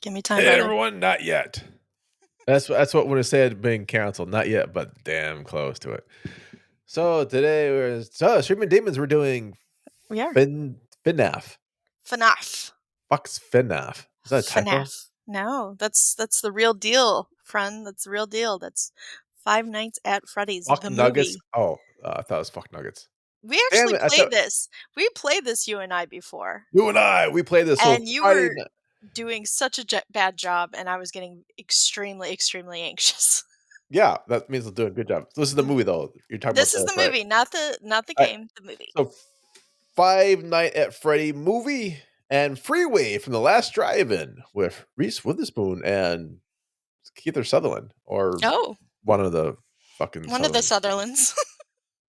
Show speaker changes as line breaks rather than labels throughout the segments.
Give me time,
Hey
brother.
everyone, not yet. That's what when it said being canceled. Not yet, but damn close to it. So today we're Streaming Demons. We're doing
We are.
FNAF.
FNAF.
Fuck's FNAF. Is that a typo?
FNAF. No, that's the real deal, friend. That's the real deal. That's Five Nights at Freddy's,
Fuck
the
nuggets.
movie.
Oh, I thought it was fuck nuggets.
We
Damn
actually
it! I
played
thought
this. We played this, you and I, before.
you and we played this so
And you
Friday
were
night.
doing such a bad job, and I was getting extremely, extremely anxious.
Yeah, that means I'm doing a good job. This is the movie though. You're talking about
This is
this,
the
right?
movie, not the
All right.
game, the movie.
So Five Night at Freddy movie and Freeway from the Last Drive-In with Reese Witherspoon and Keith Sutherland, or
Oh,
one of the fucking
one of the
Sutherlands.
Sutherlands.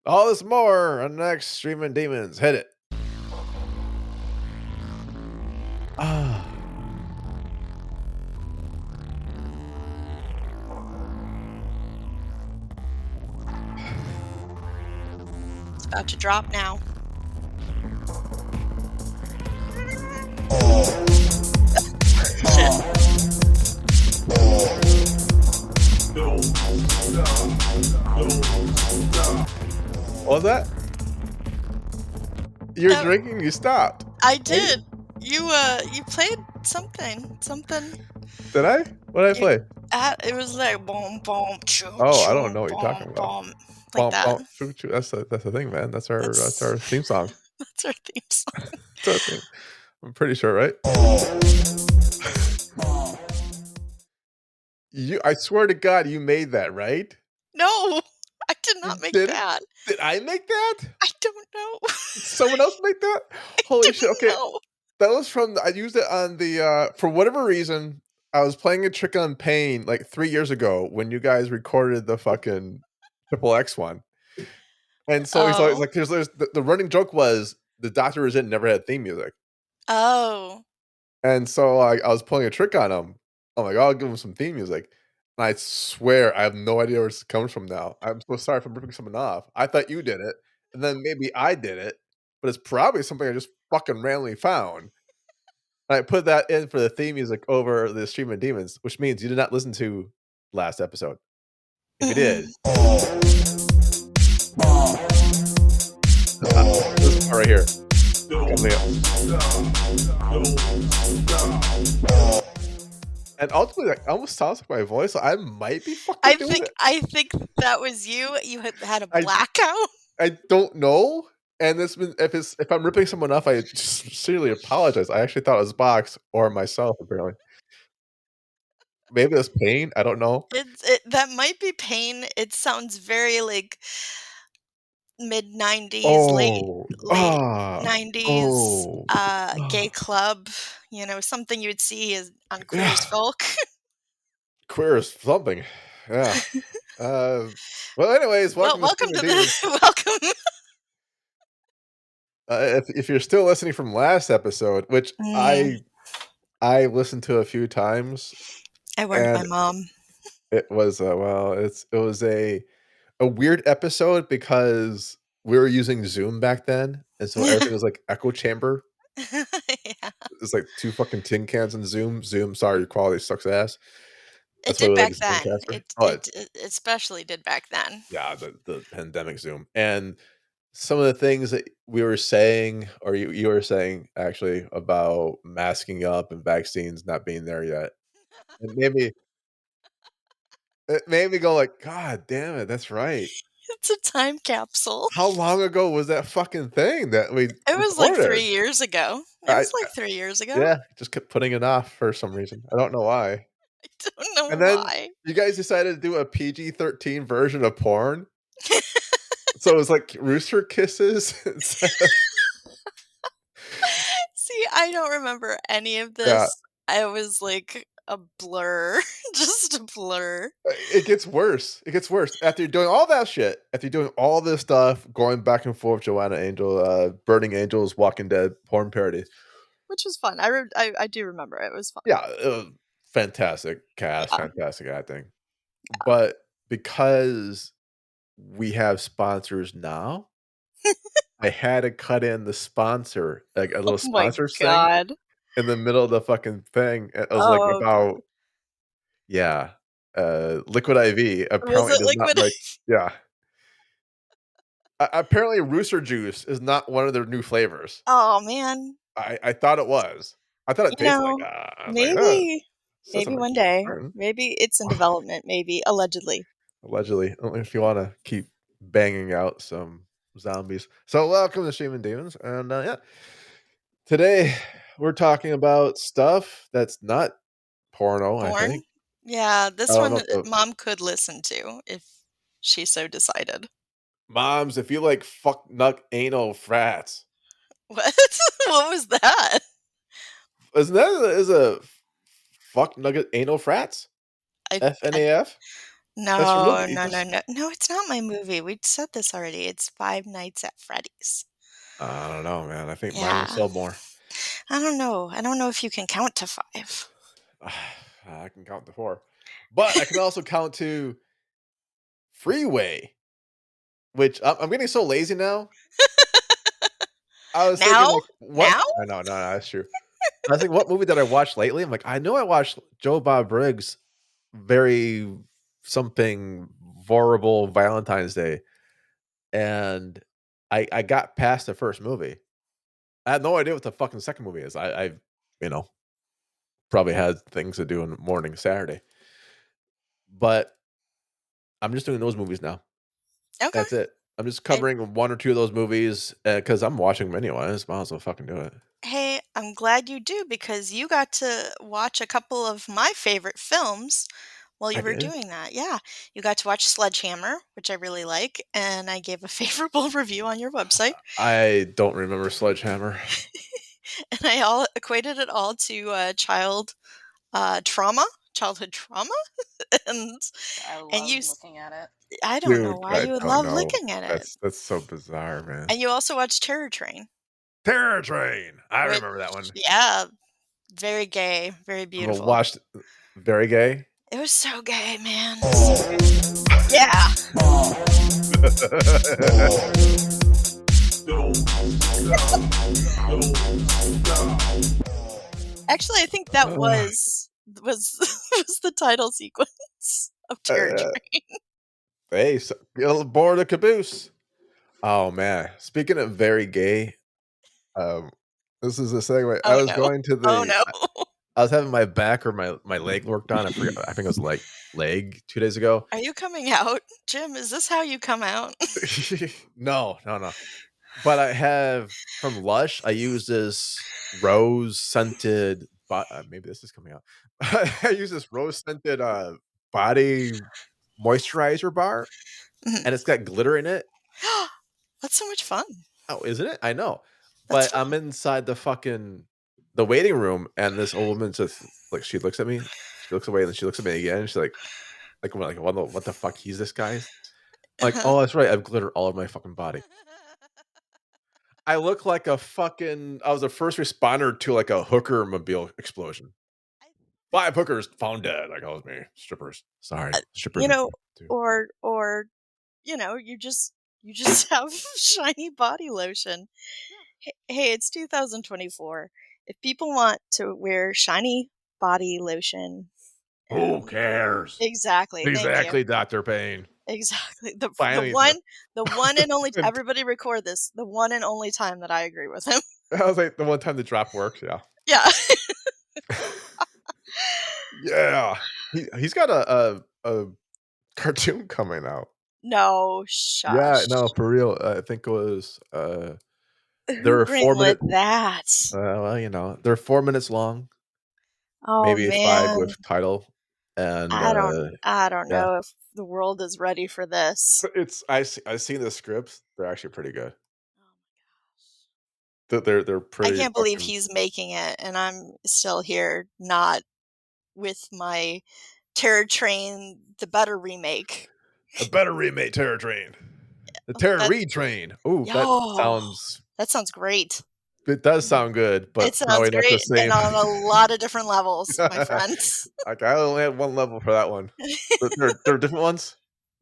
All this more on the next Streaming Demons. Hit it. Ah.
It's about to drop now. Shit.
What was that? You're
That-
drinking? You stopped.
I did. You played something.
Did I? What did I play?
It was like boom boom choo.
Oh, I don't know what you're talking about.
Boom, like
Bump,
that.
bump, choo, choo. That's the thing, man. That's our theme song.
That's our theme song.
That's our theme. I'm pretty sure, right? I swear to God, you made that, right?
No, I did
You
not make
did it?
that.
Did I make that?
I don't know.
Someone else make that? Holy shit! Okay,
No.
that was from. I used it on the. For whatever reason, I was playing a trick on Pain like 3 years ago when you guys recorded the fucking Triple X one, and so it's always
Oh.
like there's the running joke was the Doctor Was In never had theme music,
Oh.
and so I was pulling a trick on him. I'm like, I'll give him some theme music. And I swear I have no idea where this comes from now. I'm so sorry if I'm ripping someone off. I thought you did it, and then maybe I did it, but it's probably something I just fucking randomly found. And I put that in for the theme music over the Streaming Demons, which means you did not listen to last episode. If you did, this part right here. And ultimately, like, I almost sounds like my voice. I might be fucking doing it.
I think that was you. You had a blackout.
I don't know. And if I'm ripping someone off, I sincerely apologize. I actually thought it was Box or myself, apparently. Maybe it's Pain. I don't know.
That might be Pain. It sounds very like mid-90s, late
Oh,
90s,
oh,
gay club, something you would see on Queer as Folk.
Queer as something. Yeah. Well, anyways, welcome
welcome
to
to
Streaming Demons.
the welcome.
If you're still listening from last episode, which I listened to a few times,
I warned my mom.
It was it was a weird episode because we were using Zoom back then, and so everything was like echo chamber.
Yeah.
It's like 2 fucking tin cans in Zoom. Zoom, sorry, your quality sucks ass.
It
That's why
did
we like
back then.
Zoomcaster.
It especially did back then.
Yeah, the pandemic Zoom. And some of the things that we were saying, or you were saying actually about masking up and vaccines not being there yet. It made me go like, God damn it, that's right.
It's a time capsule.
How long ago was that fucking thing that we
It was like 3 years ago. It was like 3 years ago.
Yeah, just kept putting it off for some reason. I don't know why.
I don't know
And then
why.
you guys decided to do a PG-13 version of porn. So it was like rooster kisses instead of
See, I don't remember any of this.
Yeah.
I was like a blur, just a blur.
It gets worse. It gets worse. After you're doing all that shit, after you're doing all this stuff, going back and forth, Joanna Angel, Burning Angels, Walking Dead, porn parody.
Which was fun. I do remember it. It was fun.
Yeah, it was fantastic cast,
Yeah.
fantastic acting.
Yeah.
But because we have sponsors now, I had to cut in the sponsor, like a little sponsor thing.
God.
in the middle of the fucking thing. It was like
Oh god.
about yeah, Liquid IV
Was
apparently
it
does not
liquid?
like yeah. Apparently Rooster Juice is not one of their new flavors.
Oh man.
I thought it was. I thought it
You
tasted like,
know,
I was like, "Oh,
maybe
says
maybe
on the
one day.
carton."
Maybe it's in development, maybe, allegedly.
Allegedly, if you wanna keep banging out some zombies. So, welcome to Streaming Demons, and, yeah. Today, we're talking about stuff that's not porno, I
Porn?
think.
Yeah,
I
this
don't
one,
know if
mom could listen to if she so decided.
moms, if you like fuck nut anal frats.
What? What was that?
Isn't that is a fuck nugget anal frats?
I
FNAF? That's your
no,
movie.
no, no,
Just
no. No, it's not my movie. We said this already. It's Five Nights at Freddy's.
I don't know, man. I think mine will
Yeah.
sell more.
I don't know. I don't know if you can count to 5.
I can count to 4. But I can also count to Freeway, which I'm getting so lazy now. I was thinking
Now?
like, what
Now?
I know, no, no, that's true. I was thinking, what movie did I watch lately? I'm like, I know I watched Joe Bob Briggs' very something horrible Valentine's Day, and I got past the first movie. I had no idea what the fucking second movie is. I you know, probably had things to do in the morning Saturday. But I'm just doing those movies now.
Okay.
That's it. I'm just
Hey,
covering 1 or 2 of those movies, because 'cause I'm watching them anyways, might as well fucking do it.
hey, I'm glad you do because you got to watch a couple of my favorite films while
I
you were
did?
doing that. Yeah. You got to watch Sledgehammer, which I really like, and I gave a favorable review on your website.
I don't remember Sledgehammer.
And I all equated it all to trauma, childhood trauma, and
I
and
love looking at it.
I don't know
Dude,
why
I
you would
don't
love
know.
looking at it.
That's so bizarre, man.
And you also watched Terror Train,
Terror Train! I
which
remember that one.
yeah, very gay, very
I've
beautiful.
watched Very Gay.
It was so gay, man. So gay. Yeah. Actually, I think that
Uh,
was was the title sequence of Terror
uh,
Train.
hey, so get aboard the caboose. Oh, man. Speaking of very gay, um, this is a segue. I
Oh
was
no.
going to
Oh
the
no.
I was having my back or my leg worked on. I forgot. I think it was like leg 2 days ago.
Are you coming out, Jim? Is this how you come out?
No, no, no. But I have from Lush. I use this rose scented. Maybe this is coming out. I use this rose scented body moisturizer bar,
Mhm.
and it's got glitter in it.
That's so much fun.
Oh, isn't it? I know.
That's
But I'm
fun.
inside the waiting room, and this old woman just like she looks at me. She looks away, and then she looks at me again. And she's like, what the fuck? He's this guy's like,
Uh-huh.
oh, that's right. I've glitter all over my fucking body. I look like a fucking. I was a first responder to like a hooker mobile explosion.
I
5 hookers found dead. Like, oh, it was me. Strippers. Sorry, strippers
you
are
know,
dead too.
or you just have shiny body lotion. Hey, it's 2024. If people want to wear shiny body lotion,
Who
um,
cares?
exactly. Thank you.
Exactly, Doctor Payne.
Exactly.
Finally,
The one and only everybody record this. The one and only time that I agree with him.
I was like the one time the drop works. Yeah.
Yeah.
Yeah. He's got a cartoon coming out.
No,
Yeah, no,
shush.
for real. I think it was
Who
they're 4 minute
greenlit that?
well, they're 4 minutes long,
Oh
maybe 5
man.
with title. And
I don't
yeah.
know if the world is ready for this.
But I've seen the scripts. They're actually pretty good.
Oh my gosh.
They're
I
pretty
can't believe
fucking
he's making it and I'm still here not with my Terror Train the Better remake.
a better remake Terror Train. The Terror
That
Read Train. Ooh,
yo, that sounds great.
it does sound good,
It
but
sounds
probably not the
great and
same.
on a lot of different levels, my friends.
Like, I only had 1 level for that one. But there are different ones?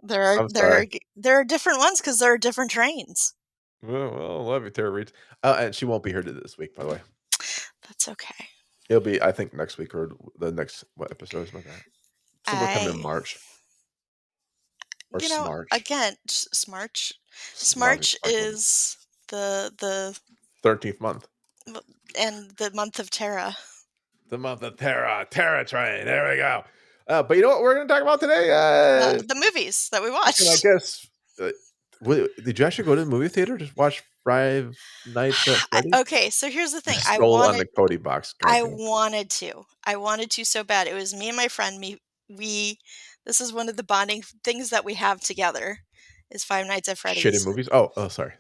I'm sorry.
There are different ones because there are different trains.
Well, love you, Tara Reid. And she won't be here this week, by the way.
That's okay.
It'll be, I think, next week or the next what episode is like that? Somewhere coming in
I
March or Smarch.
again, Smarch.
Smarch,
Smarch
Smarch movie.
is the
13th month.
and the month of Terra.
The month of Terra, Terra Train. There we go. But you know what we're going to talk about today?
The movies that we
Fucking, I
watched.
guess. Uh, did you actually go to the movie theater to watch Five Nights at Freddy's?
Okay, so here's the thing.
Just stole on the Cody box. God
I
damn.
wanted to. I wanted to so bad. It was me and my friend. We This is one of the bonding things that we have together is Five Nights at
Shitty
Freddy's.
movies. Oh, sorry.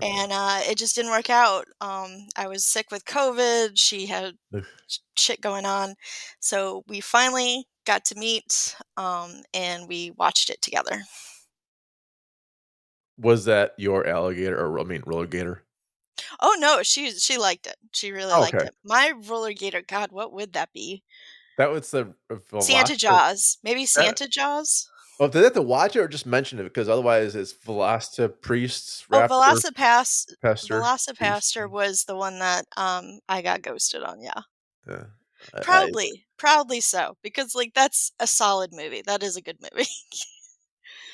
And it just didn't work out. I was sick with COVID. She had
Ugh.
shit going on. So we finally got to meet and we watched it together.
Was that your alligator or I mean roller gator?
Oh no, she liked it. She really
Oh,
liked
okay.
it. My roller gator, God, what would that be?
That was the
Santa
Velocita
Jaws. Maybe
that
Santa Jaws?
oh, did they have to watch it or just mention it? Because otherwise it's Velocita Priest,
Oh,
Raptor, Pester, Priest.
Velocipaster was the one that, I got ghosted on, yeah.
Yeah. I
Proudly so, because, like, that's a solid movie. That is a good movie.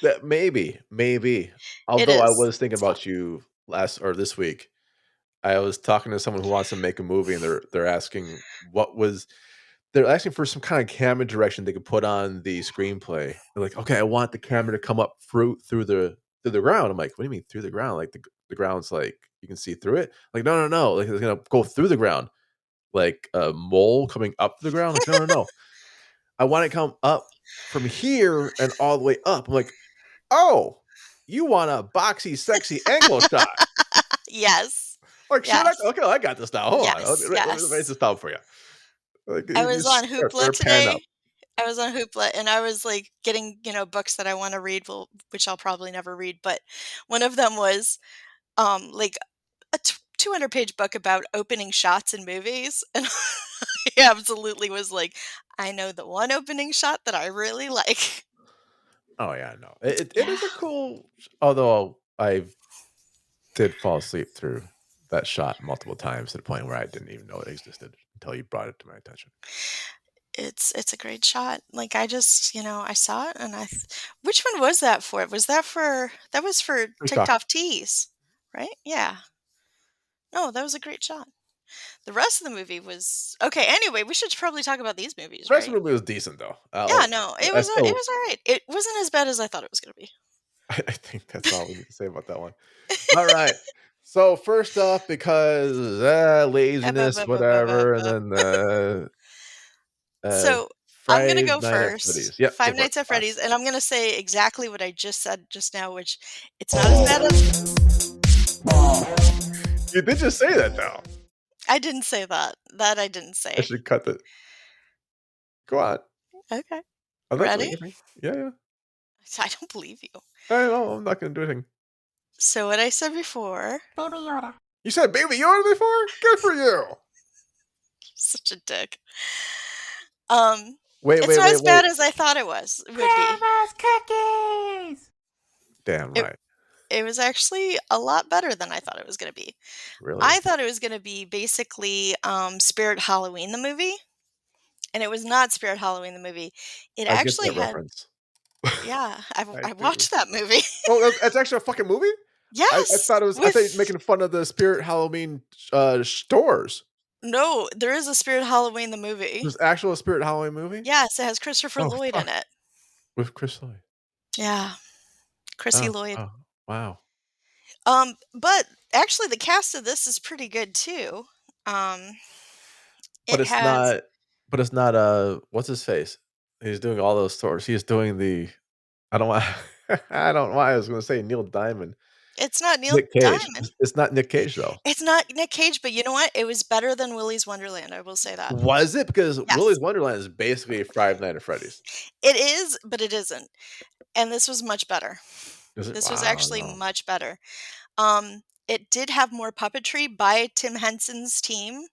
that maybe.
It
Although I
is.
was thinking
It's fun.
about you last or this week. I was talking to someone who wants to make a movie, and they're asking they're asking for some kind of camera direction they could put on the screenplay. They're like, "Okay, I want the camera to come up through the ground." I'm like, "What do you mean through the ground? Like the ground's like you can see through it?" Like, "No, no, no. Like it's gonna go through the ground, like a mole coming up the ground." Like, "No, no, no. I want it to come up from here and all the way up." I'm like, "Oh, you want a boxy, sexy angle shot?"
Yes.
Like, shit,
Yes.
okay, I got this now. Hold on.
Yes,
Let me write
yes.
this down for you. Like,
I
you
was on
just
Hoopla
start pan up.
today. I was on Hoopla, and I was, like, getting, books that I wanna read, which I'll probably never read, but one of them was, like, a 200-page book about opening shots in movies, and I absolutely was like, "I know the one opening shot that I really like."
Oh, yeah, no. It
Yeah.
is a cool although I did fall asleep through that shot multiple times to the point where I didn't even know it existed until you brought it to my attention.
It's a great shot. Like, I just, I saw it and which one was that for? That was for
TikTok.
TikTok Tees, right? Yeah. No, that was a great shot. The rest of the movie was okay, anyway, we should probably talk about these movies,
The rest of
right?
the movie was decent, though.
Yeah, no,
I
it
still
was alright. It wasn't as bad as I thought it was gonna be.
I think that's all we need to say about that one. Alright. So, first off, because,
Ba,
laziness,
ba, ba, ba, ba,
whatever, and
ba.
then,
So, I'm gonna
Friday
go
Night at
first.
Freddy's. Yep, go
Five
for it.
Nights at Freddy's,
Last.
and I'm gonna say exactly what I just said just now, which it's not as bad as
You did just say that, though.
I didn't say that. That I didn't
I
say.
should cut the go on.
Okay.
I'm not doing
Ready?
anything. Yeah, yeah.
I don't believe you.
I know, I'm not gonna do anything.
So what I said before,
You said Baby Yoda before? Good for you.
such a dick. Um,
Wait,
it's
wait,
not
wait,
as bad
wait.
as I thought it would be.
Damn
It
right.
it was actually a lot better than I thought it was gonna be.
Really?
I thought it was gonna be basically, Spirit Halloween the movie, and it was not Spirit Halloween the movie. It
I get
actually
that
had
reference.
yeah,
I
I
do.
watched that movie.
Oh, that's actually a fucking movie? I
Yes,
thought it was I thought you were
with
making fun of the Spirit Halloween, stores.
no, there is a Spirit Halloween the movie.
There's actual Spirit Halloween movie?
Yes, it has Christopher
Oh,
Lloyd in
fuck.
it.
With Chris Lloyd.
Yeah, Chrissy
Oh,
Lloyd.
oh, wow.
But actually the cast of this is pretty good too. Um,
But
it
it's
has
not what's his face? He's doing all those stores. He's doing the I don't want I don't know why I was gonna say Neil Diamond.
it's not Neil
Nick Cage.
Diamond.
It's not Nick Cage, though.
It's not Nick Cage, but you know what? It was better than Willy's Wonderland, I will say that.
Was it? Because Willy's
Yes.
Wonderland is basically Five Nights at Freddy's.
It is, but it isn't. And this was much better.
Is it?
This was actually
Wow.
much better. It did have more puppetry by Tim Henson's team.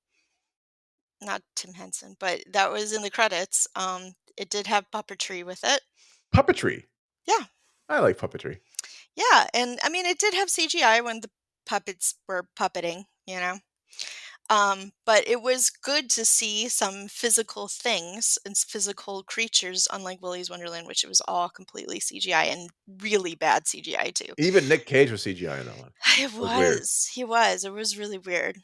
Not Tim Henson, but that was in the credits. It did have puppetry with it.
Puppetry.
Yeah.
I like puppetry.
Yeah, and I mean, it did have CGI when the puppets were puppeting, you know? But it was good to see some physical things and physical creatures, unlike Willy's Wonderland, which it was all completely CGI and really bad CGI too.
Even Nick Cage was CGI in that one.
It
It was weird.
was. He was. It was really weird.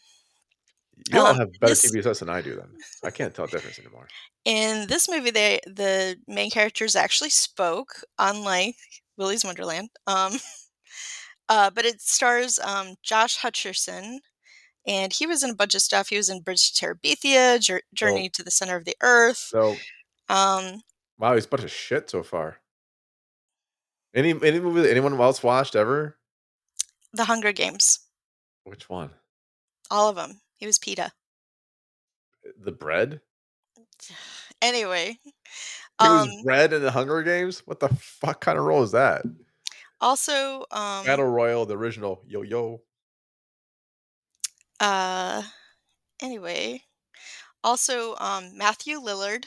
You all have better
This
TV sets than I do then. I can't tell the difference anymore.
In this movie, the main characters actually spoke, unlike Willy's Wonderland. But it stars Josh Hutcherson, and he was in a bunch of stuff. He was in Bridge to Terabithia,
So
Journey to the Center of the Earth,
so
um,
wow, he's a bunch of shit so far. Any movie that anyone else watched ever?
The Hunger Games,
Which one?
all of them. He was PETA.
The Bread?
Anyway,
He was
um,
Bread in the Hunger Games? What the fuck kinda role is that?
also,
Battle Royale, the original. Yo, yo.
uh, anyway, also, Matthew Lillard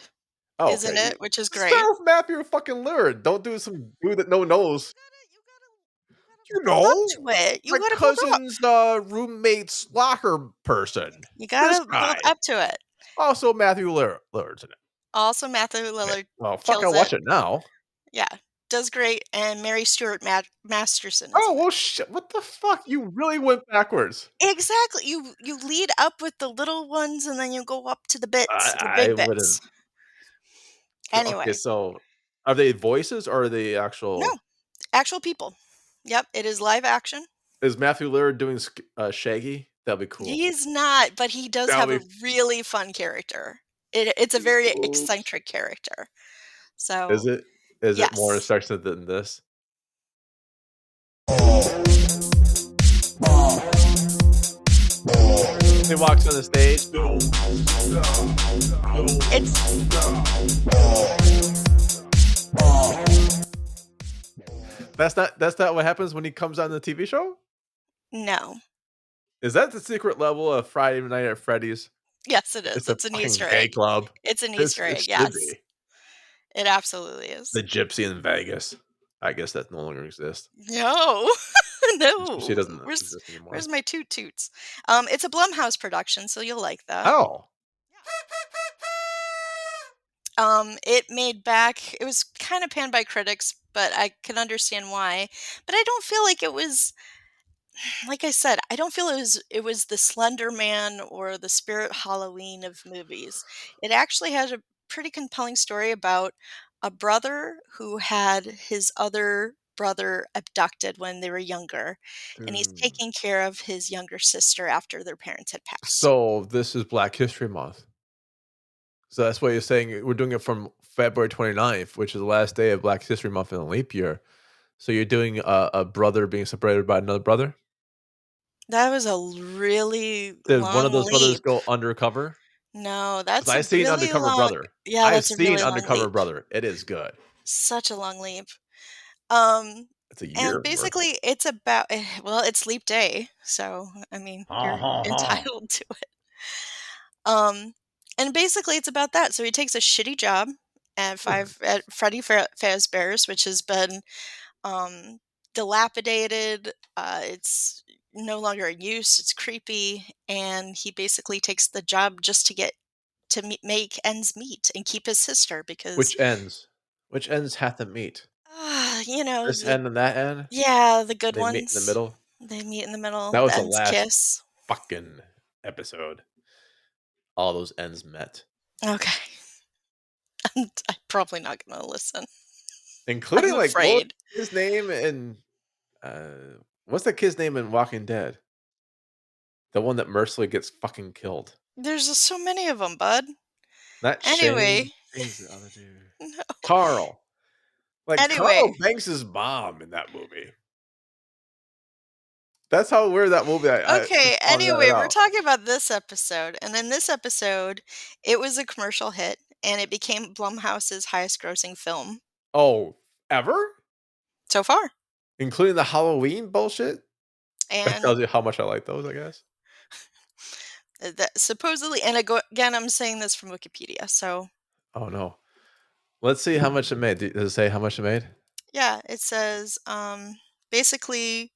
Oh,
is
okay.
in it, which is
Just start
great.
with Matthew fucking Lillard. Don't do some dude that no one knows.
You
You
gotta build up
know?
to it. You
My
gotta build up.
cousin's, roommate's locker person.
You
This
gotta build
guy.
up to it.
Also, Matthew Lillard's in it.
Also, Matthew
Man,
Lillard
well, fuck,
kills
I'll
it.
watch it now.
Yeah, does great, and Mary Stuart Masterson is
Oh,
in it.
well, shit. What the fuck? You really went backwards.
Exactly, you lead up with the little ones, and then you go up to the
I
big
wouldn't.
bits.
Okay,
Anyway,
so are they voices or are they
no,
actual?
actual people. Yep, it is live action.
Is Matthew Lillard doing Shaggy? That'd be cool.
He's not, but he does have
That'd
a
be
really fun character. It's a very
oops.
eccentric character.
Is
So,
it? Is it more
yes.
sexy than this? He walks on the stage.
It's
That's not what happens when he comes on the TV show?
no.
Is that the secret level of Friday Night at Freddy's?
Yes, it is.
It's a
It's an
fucking
Easter
gay
egg.
club.
It's an
It's
Easter
it
egg,
should
yes.
be.
It absolutely is.
The gypsy in Vegas. I guess that no longer exists.
No.
Gypsy
No.
doesn't
Where's
exist anymore.
where's my toot toots? It's a Blumhouse production, so you'll like that.
Oh,
It made back it was kinda panned by critics, but I can understand why. But I don't feel like it was like I said, I don't feel it was the Slender Man or the Spirit Halloween of movies. It actually had a pretty compelling story about a brother who had his other brother abducted when they were younger, and he's
mm.
taking care of his younger sister after their parents had passed.
So this is Black History Month. So that's why you're saying we're doing it from February 29th, which is the last day of Black History Month in a leap year. So you're doing a brother being separated by another brother?
That was a really
Did one of
long
those brothers
leap.
go undercover?
No,
'Cause
that's
I
a
seen
really
Undercover
long
Brother.
yeah,
I've
that's a
seen
really long
Undercover
leap.
Brother. It is good.
Such a long leap. Um,
It's a
and
year worth.
basically it's about well, it's leap day, so, I mean,
Ha,
you're
ha, ha.
entitled to it. Um, and basically it's about that. So he takes a shitty job at Freddy Fazbear's, which has been, um, dilapidated, it's no longer in use, it's creepy, and he basically takes the job just to get to make ends meet and keep his sister because,
Which ends? Which ends have to meet? This
the
end and that end?
yeah, the good
They meet in the
ones.
middle?
They meet in the middle,
That
the
was the
ends
last
kiss.
fucking episode. All those ends met.
Okay. I'm probably not gonna listen. I'm
Including, like, what was
afraid.
his name in, what's that kid's name in Walking Dead? The one that mercilessly gets fucking killed.
There's just so many of them, bud.
Not Shane.
Anyway.
Shane's the other dude.
No.
Carl. Like,
Anyway.
Carl banks his mom in that movie. That's how weird that movie I just
Okay,
found that
anyway, we're
out.
talking about this episode, and in this episode, it was a commercial hit, and it became Blumhouse's highest grossing film
Oh, ever?
so far.
Including the Halloween bullshit? That
And
tells you how much I like those, I guess.
that supposedly and again, I'm saying this from Wikipedia, so
Oh, no. Let's see how much it made. Does it say how much it made?
yeah, it says, basically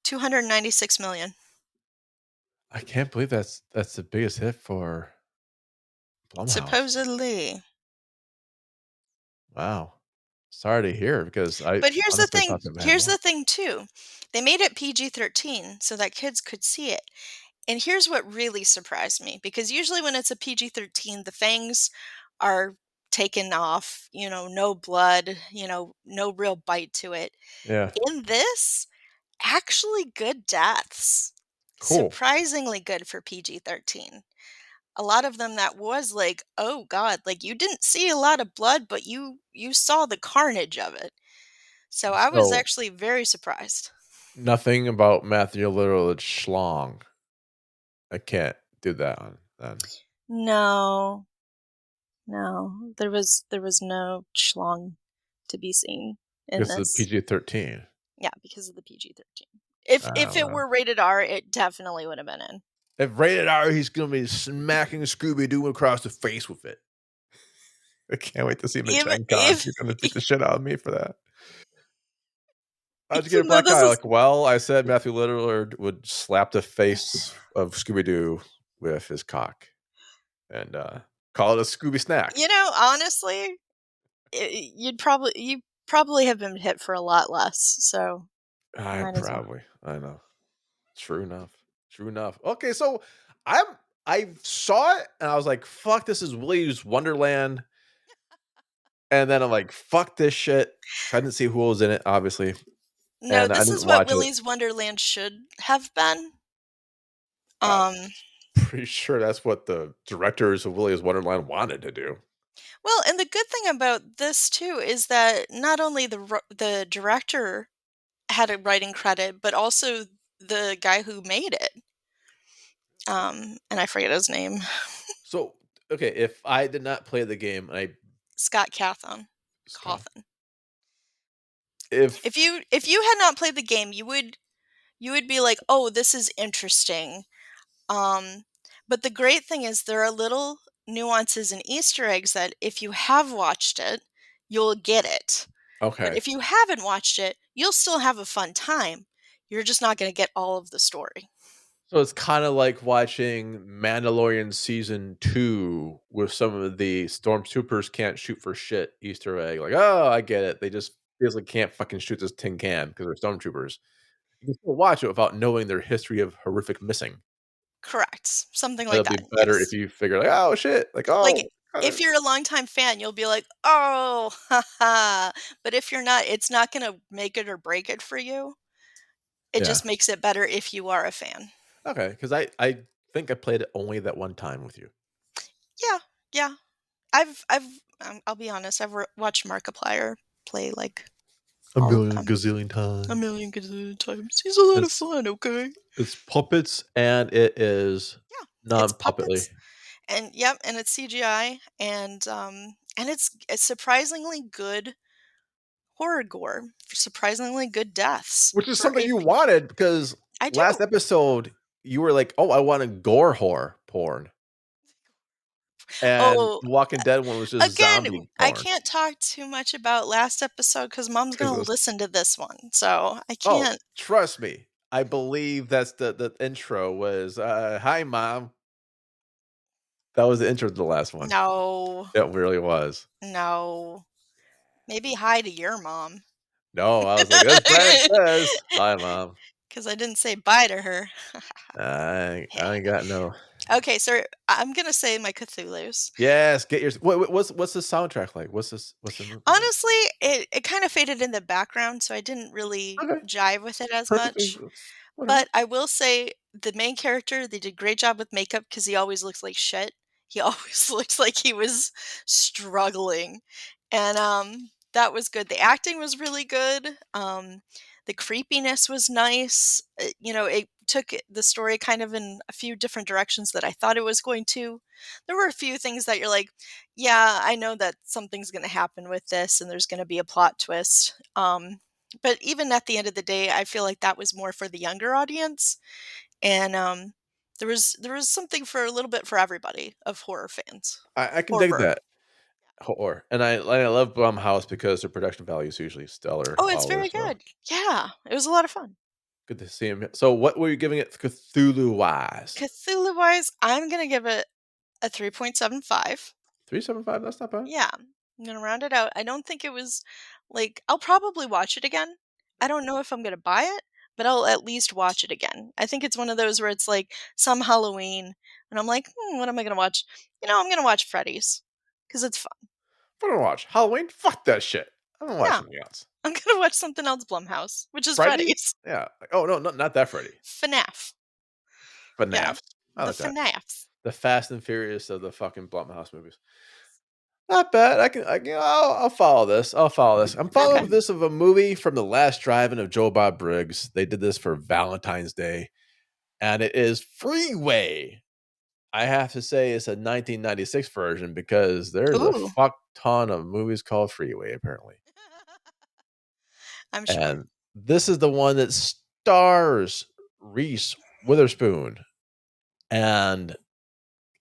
296,000,000.
I can't believe that's the biggest hit for Blumhouse.
Supposedly.
Wow. Sorry to hear because I
But here's the
honestly
thing
thought they had
here's
more.
the thing too. They made it PG-13 so that kids could see it. And here's what really surprised me, because usually when it's a PG-13, the fangs are taken off, no blood, no real bite to it.
Yeah.
In this, actually good deaths.
Cool.
Surprisingly good for PG-13. A lot of them that was like, "Oh god," like, you didn't see a lot of blood, but you saw the carnage of it. So I was
So,
actually very surprised.
nothing about Matthew Lillard schlong. I can't do that on then.
No, no, there was no schlong to be seen in
This is
this.
PG-13.
Yeah, because of the PG-13. If it
Wow.
were rated R, it definitely would have been in.
If rated R, he's gonna be smacking Scooby-Doo across the face with it. I can't wait to see him at
Even
Gen Con.
if
He's gonna beat the shit out of me for that. "How'd you get a
even though
black
this
eye?"
is
Like, "Well, I said Matthew Lillard would slap the face of Scooby-Doo with his cock and, call it a Scooby snack."
honestly, you probably have been hit for a lot less, so
I
might as well.
probably I know. True enough. True enough. Okay, so I'm I saw it and I was like, "Fuck, this is Willy's Wonderland," and then I'm like, "Fuck this shit." So I didn't see who was in it, obviously,
No,
and I
this
didn't
is what
watch it.
Willy's Wonderland should have been.
Uh,
Um,
Pretty sure that's what the directors of Willy's Wonderland wanted to do.
well, and the good thing about this too is that not only the director had a writing credit, but also the guy who made it. And I forget his name.
So, okay, if I did not play the game and I
Scott Cawthon.
Scott,
Cawthon.
if
If you had not played the game, you would be like, "Oh, this is interesting." Um, but the great thing is there are little nuances and Easter eggs that if you have watched it, you'll get it. But
okay.
if you haven't watched it, you'll still have a fun time. You're just not going to get all of the story.
So it's kinda like watching Mandalorian season 2 with some of the stormtroopers can't shoot for shit Easter egg, like, "Oh, I get it. They just physically can't fucking shoot this tin can because 'cause they're stormtroopers." You can still watch it without knowing their history of horrific missing.
Correct. Something like
It'll be
that.
better if
Yes.
you figure like, "Oh, shit." Like,
Like,
"Oh,
if
kinda."
you're a longtime fan, you'll be like, "Oh, haha." But if you're not, it's not gonna make it or break it for you. It
Yeah.
just makes it better if you are a fan.
Okay. Because I think I played it only that one time with you.
Yeah, yeah. I'll be honest, I've watched Markiplier play, like,
A
all the
million
time.
gazillion
A
times.
million gazillion times. He's a lot of
It's
fun, okay?
it's puppets and it is
Yeah. It's
non-puppetly.
puppets and yep, and it's CGI and it's surprisingly good horror gore, surprisingly good deaths
Which is
for
something
a
you
P
wanted because
I
last
do.
episode, you were like, "Oh, I want a gore horror porn." And
Oh,
the Walking Dead one was just
again,
zombie
I
porn.
can't talk too much about last episode because mom's gonna
'Cause
listen to this one, so I
oh,
can't.
trust me. I believe that's the intro was, "Hi, mom." That was the intro to the last one.
No,
It really was.
no. Maybe hi to your mom.
No, I was like, "As Brad says, hi, mom."
'Cause I didn't say bye to her.
I ain't got no.
Okay, so I'm gonna say my Cthulhu's.
Yes, get your what's the soundtrack like? What's the movie like?
Honestly, it kinda faded in the background, so I didn't really
Okay,
jive with it as
perfectly
much.
whatever.
But I will say the main character, they did a great job with makeup because he always looks like shit. He always looked like he was struggling, and, that was good. The acting was really good, the creepiness was nice, it took the story kind of in a few different directions that I thought it was going to. There were a few things that you're like, "Yeah, I know that something's gonna happen with this, and there's gonna be a plot twist." But even at the end of the day, I feel like that was more for the younger audience, and, there was something for a little bit for everybody of horror fans.
I can dig
Horror.
that. Horror, and I love Blumhouse because their production value is usually stellar
Oh, it's very
always, so
good. Yeah, it was a lot of fun.
Good to see him. So what were you giving it Cthulhu-wise?
Cthulhu-wise, I'm gonna give it a 3.75.
3.75, that's not bad.
Yeah, I'm gonna round it out. I don't think it was like I'll probably watch it again. I don't know if I'm gonna buy it, but I'll at least watch it again. I think it's one of those where it's like some Halloween, and I'm like, what am I gonna watch? I'm gonna watch Freddy's because it's fun.
What do I watch? Halloween? Fuck that shit. I don't watch
Yeah,
anything else.
I'm gonna watch something else Blumhouse, which is
Freddy?
Freddy's.
Yeah. Like, oh, no, not that Freddy.
FNAF. Yeah,
FNAF. I
the
like that.
FNAFs.
The Fast and Furious of the fucking Blumhouse movies. Not bad. I'll follow this. I'll follow this. I'm
Okay.
following this of a movie from the last drive-in of Joe Bob Briggs. They did this for Valentine's Day, and it is Freeway. I have to say it's a 1996 version because there's a
Ooh,
fuck ton of movies called Freeway apparently.
I'm sure.
And this is the one that stars Reese Witherspoon. And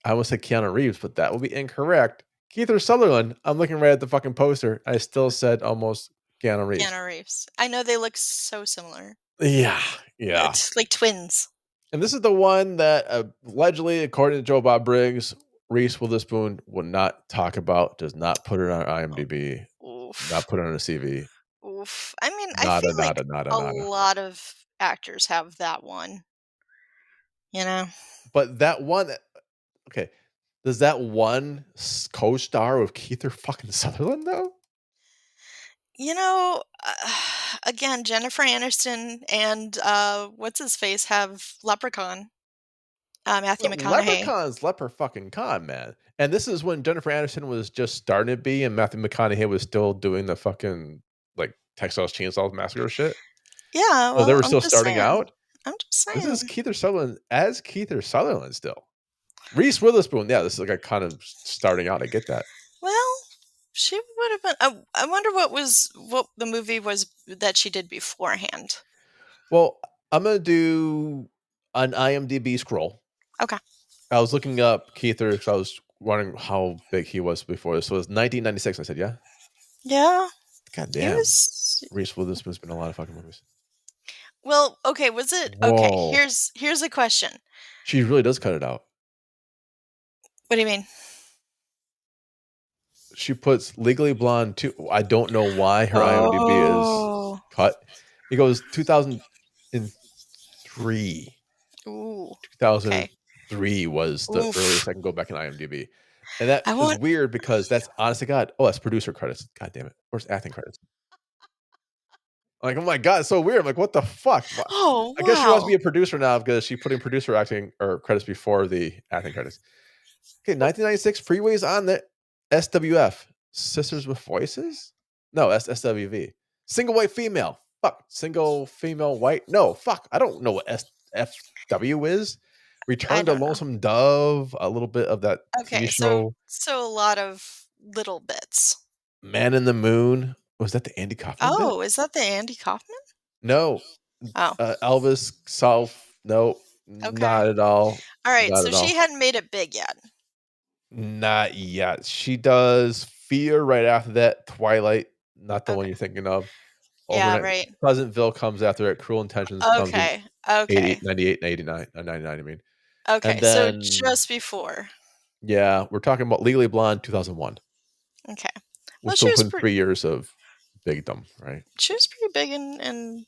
I almost said Keanu Reeves, but that would be incorrect. Keith Sutherland. I'm looking right at the fucking poster. I still said almost Keanu Reeves.
Keanu Reeves. I know they look so similar.
Yeah, yeah.
It's like twins.
And this is the one that allegedly, according to Joe Bob Briggs, Reese Witherspoon would not talk about, does not put it on IMDb, not
Oof.
put it on a CV.
Oof. I mean, I
Nada,
feel like
nada, nada,
a
nada.
lot of actors have that one, you know?
But that one, okay, does that one co-star with Keith fucking Sutherland though?
You know, again, Jennifer Aniston and what's his face have Leprechaun, Matthew
But
McConaughey.
Leprechaun's leper fucking con, man. And this is when Jennifer Aniston was just starting to be, and Matthew McConaughey was still doing the fucking like Texas Chainsaw Massacre shit.
Yeah,
So they
well,
were
I'm
still
just
starting
saying.
out.
I'm just
This is
saying.
Keith Sutherland as Keith Sutherland still. Reese Witherspoon, yeah, this is like a kind of starting out. I get that.
Well, she would have been. I wonder what the movie was that she did beforehand.
Well, I'm gonna do an IMDb scroll.
Okay.
I was looking up Keither because I was wondering how big he was before this. So it was 1996. I said, yeah.
Yeah,
God
he
damn.
was.
Reese Witherspoon's been in a lot of fucking movies.
Well, okay. Was it okay?
Whoa.
Here's a question.
She really does cut it out.
What do you mean?
She puts Legally Blonde 2. I don't know why her IMDb is
Oh.
cut. It goes 2003.
Ooh. Okay.
2003 was the
Oof.
earliest I can go back in IMDb. And that
I
is
want.
weird because that's honest to God. Oh, that's producer credits. God damn it. Where's acting credits? Like, oh my God, it's so weird. I'm like, what the fuck?
Oh
I guess she wants to
wow.
be a producer now because she's putting producer acting or credits before the acting credits. Okay, 1996 Freeways on the SWF. Sisters with Voices? No, that's SWV. Single white female. Fuck. Single female white. No, fuck. I don't know what SFW is.
I
Return to
don't know.
Lonesome Dove. A little bit of that
Okay,
TV
so
show.
a lot of little bits.
Man in the Moon. Was that the Andy Kaufman bit?
Oh, is that the Andy Kaufman?
No.
Oh,
Elvis South. No,
okay.
not at all.
All right,
Not
so
at
she
all.
hadn't made it big yet.
Not yet. She does Fear right after that. Twilight, not the one
Okay.
you're thinking of.
Yeah,
Overnight
right.
Pleasantville comes after it. Cruel Intentions comes in
Okay. Okay.
98 and 89, 99, I mean. And
Okay. So
then,
just before.
yeah, we're talking about Legally Blonde 2001.
Okay.
We're
Well,
still putting 3 years of bigdom, right?
she was pretty big and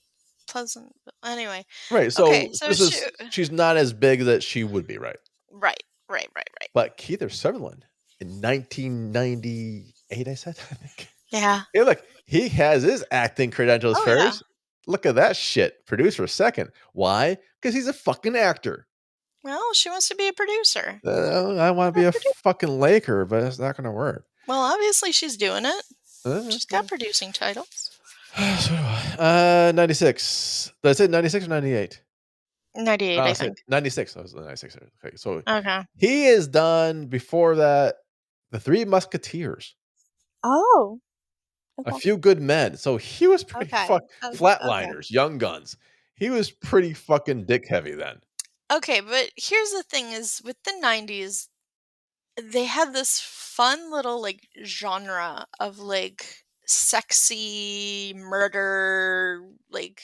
pleasant. But anyway.
Right.
Okay,
So
so
this is she's not as big that she would be, right?
right, right, right, right.
But Keith Sutherland in 1998, I said, I think.
Yeah.
Hey, look, he has his acting credentials
Oh yeah.
first. Look at that shit. Producer second. Why? Because he's a fucking actor.
Well, she wants to be a producer.
I want to be
A
a
produ-
fucking Laker, but it's not going to work.
well, obviously she's doing it. She's
Yeah.
got producing titles.
So do I. 96. Did I say 96 or 98?
98,
I
I
said
think.
96. I was 96. Okay. So
Okay.
he is done before that The Three Musketeers,
Oh.
A
Okay.
Few Good Men. So he was pretty
Okay. Okay.
Flatliners, Young Guns. He was pretty fucking dick heavy then.
Okay, but here's the thing is with the 90s, they had this fun little like genre of like sexy murder, like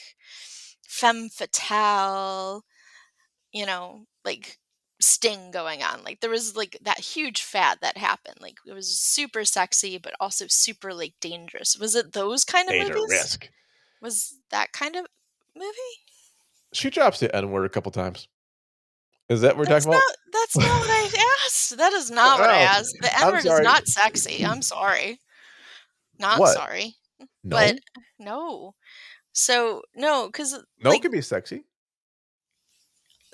femme fatale, like sting going on. Like there was like that huge fad that happened. Like it was super sexy, but also super like dangerous. Was it those kind of
Danger
movies?
risk.
Was that kind of movie?
She drops the N word a couple times. Is that what we're talking about?
That's not what I asked. That is not what I
Oh,
asked. The
I'm
N-word is
sorry.
not sexy. I'm sorry. Not
What?
sorry. But
No?
no. So, no, cuz
No
like
can be sexy.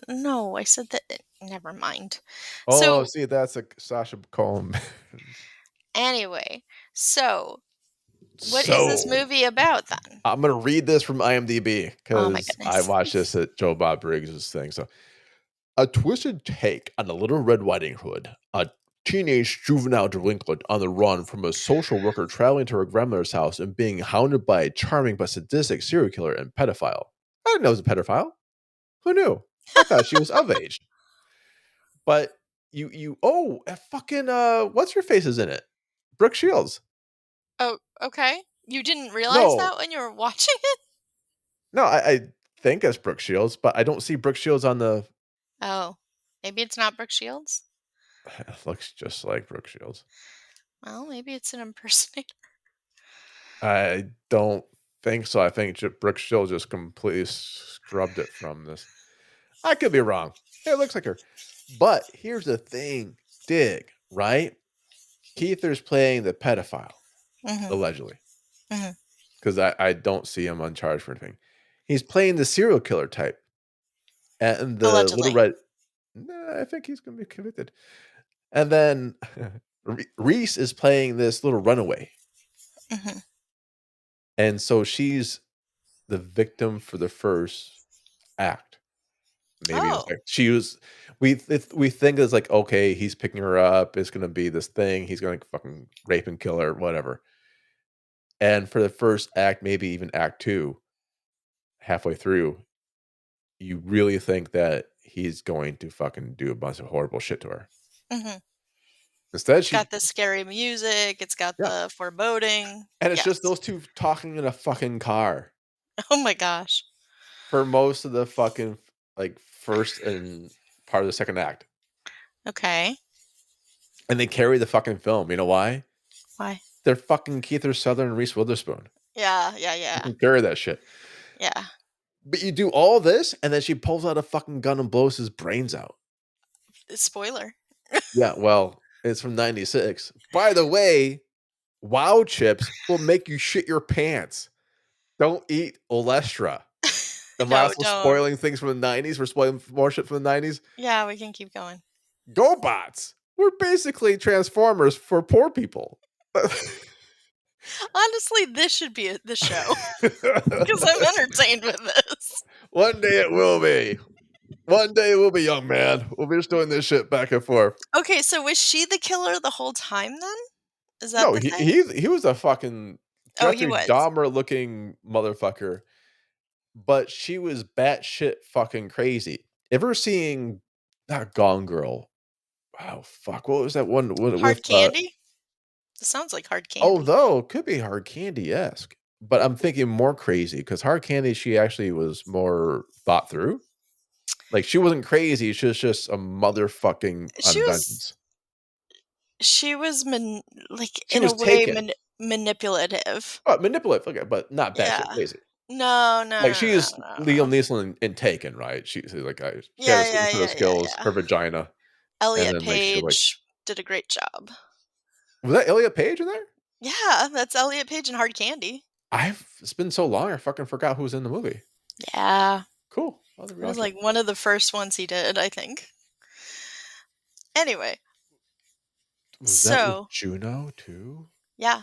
no, I said that never mind.
Oh,
So,
see, that's a Sasha Cohen.
anyway, so what is this
So,
movie about then?
I'm gonna read this from IMDb
Oh my
because I
goodness.
watched this at Joe Bob Briggs' thing. So, a twisted take on the Little Red Riding Hood, a teenage juvenile delinquent on the run from a social worker traveling to her grandmother's house and being hounded by a charming but sadistic serial killer and pedophile. I didn't know it was a pedophile. Who knew? I thought she was of age. But fucking what's her face is in it? Brooke Shields.
Oh, okay. You didn't realize
No,
that when you were watching it?
no, I think it's Brooke Shields, but I don't see Brooke Shields on the.
Oh, maybe it's not Brooke Shields?
It looks just like Brooke Shields.
Well, maybe it's an impersonator.
I don't think so. I think Brooke Shields just completely scrubbed it from this. I could be wrong. It looks like her. But here's the thing, dig, right? Keither's playing the pedophile,
Mhm.
allegedly,
Mhm.
because I don't see him on charge for anything. He's playing the serial killer type. And the little
Allegedly.
red, nah, I think he's gonna be convicted. And then Reese is playing this little runaway.
Mhm.
And so she's the victim for the first act. Maybe it was
Oh.
like she was we think it's like, okay, he's picking her up, it's gonna be this thing, he's gonna fucking rape and kill her, whatever. And for the first act, maybe even act 2, halfway through, you really think that he's going to fucking do a bunch of horrible shit to her.
Mhm.
Instead,
It's
she
got the scary music, it's got
yeah,
the foreboding.
and it's just
Yes.
those 2 talking in a fucking car
Oh my gosh.
for most of the fucking, like, first and part of the second act,
Okay.
and they carry the fucking film, you know why?
Why?
They're fucking Kiefer Sutherland and Reese Witherspoon.
Yeah, yeah,
They
yeah.
can carry that shit.
Yeah.
But you do all this, and then she pulls out a fucking gun and blows his brains out.
Spoiler.
Yeah, well, it's from '96. By the way, Wow chips will make you shit your pants. Don't eat Olestra. Am I
No,
also
don't.
spoiling things from the '90s? We're spoiling more shit from the '90s?
Yeah, we can keep going.
GoBots! We're basically Transformers for poor people.
Honestly, this should be the show because I'm entertained with this.
One day it will be. One day we'll be young man. We'll be just doing this shit back and forth.
Okay, so was she the killer the whole time then? Is that
No,
the
he
thing?
he was a fucking
Oh, he
Jeffrey
was.
Dahmer looking motherfucker, but she was batshit fucking crazy. Ever seeing not Gone Girl? Oh fuck, what was that one with
Hard candy? It sounds like hard candy.
although could be Hard Candy-esque, but I'm thinking more crazy because Hard Candy, she actually was more thought through. Like she wasn't crazy, she was just a motherfucking
She
on
was
vengeance.
she was like
She
in a
was
way
taken.
manipulative.
Manipulative, okay, but not batshit
Yeah.
crazy.
No, no,
Like,
no,
she
no,
is
no,
Liam
no.
Neeson in Taken, right? She's like, she had
Yeah,
a certain
yeah,
set of
yeah, yeah,
skills,
yeah.
her vagina, and
Elliot
then, like, she, like
Page did a great job.
was that Elliot Page in there?
Yeah, that's Elliot Page in Hard Candy.
It's been so long, I fucking forgot who was in the movie.
Yeah.
Cool. I'll have to
It was
rewatch it.
like one of the first ones he did, I think. Anyway,
Was that with
so
Juno too?
yeah,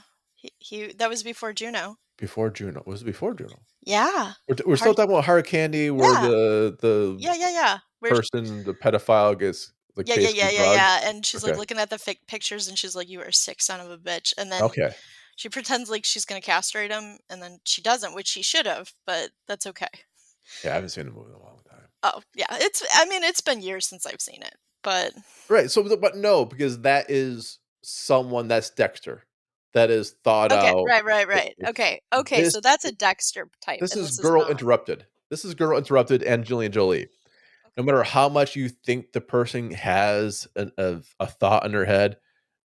he that was before Juno.
Before Juno. Was it before Juno?
Yeah.
We're still
Hard
talking about Hard Candy where
yeah.
the
Yeah, yeah, yeah. Where
person, the pedophile gets, like,
yeah, yeah,
basically
yeah, yeah,
drugged?
yeah, and she's, like,
Okay.
looking at the pictures, and she's like, "You are a sick son of a bitch," and then
Okay.
she pretends like she's gonna castrate him, and then she doesn't, which she should've, but that's okay.
Yeah, I haven't seen the movie in a long time.
Oh, yeah, I mean, it's been years since I've seen it, but
Right, so but no, because that is someone that's Dexter. That is thought
okay,
out.
right, right,
It
right.
it's
Okay, okay,
this
so that's a Dexter type,
this
and
is
this is
Girl
not.
Interrupted. This is Girl Interrupted, Angelina Jolie. No
Okay.
matter how much you think the person has a thought in their head,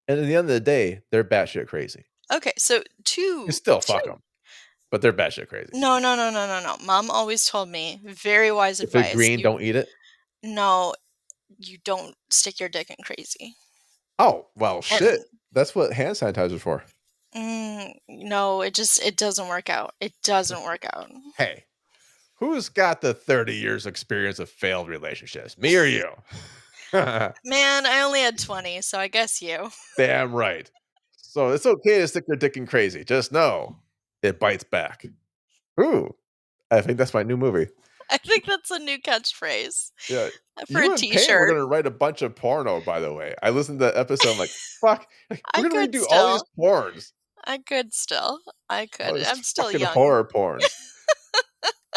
and at the end of the day, they're batshit crazy.
Okay, so
You
2
still
2
fuck them, but they're batshit crazy.
No, no, no, no, no, no. Mom always told me, very wise
If it's
advice,
green,
you
don't eat it.
no, you don't stick your dick in crazy.
Oh, well, shit.
And
That's what hand sanitizer's for.
no, it doesn't work out. It doesn't work out.
Hey, who's got the 30 years experience of failed relationships? Me or you?
Man, I only had 20, so I guess you.
Damn right. So it's okay to stick your dick in crazy. Just know it bites back. Ooh, I think that's my new movie.
I think that's a new catchphrase
Yeah.
for a
You and Payne were
t-shirt.
gonna write a bunch of porno, by the way. I listened to that episode, I'm like, "Fuck, like,
I
we're gonna
could
redo all these
still.
porns,
I could still. I
all
could.
these
I'm still
fucking
young.
horror porns."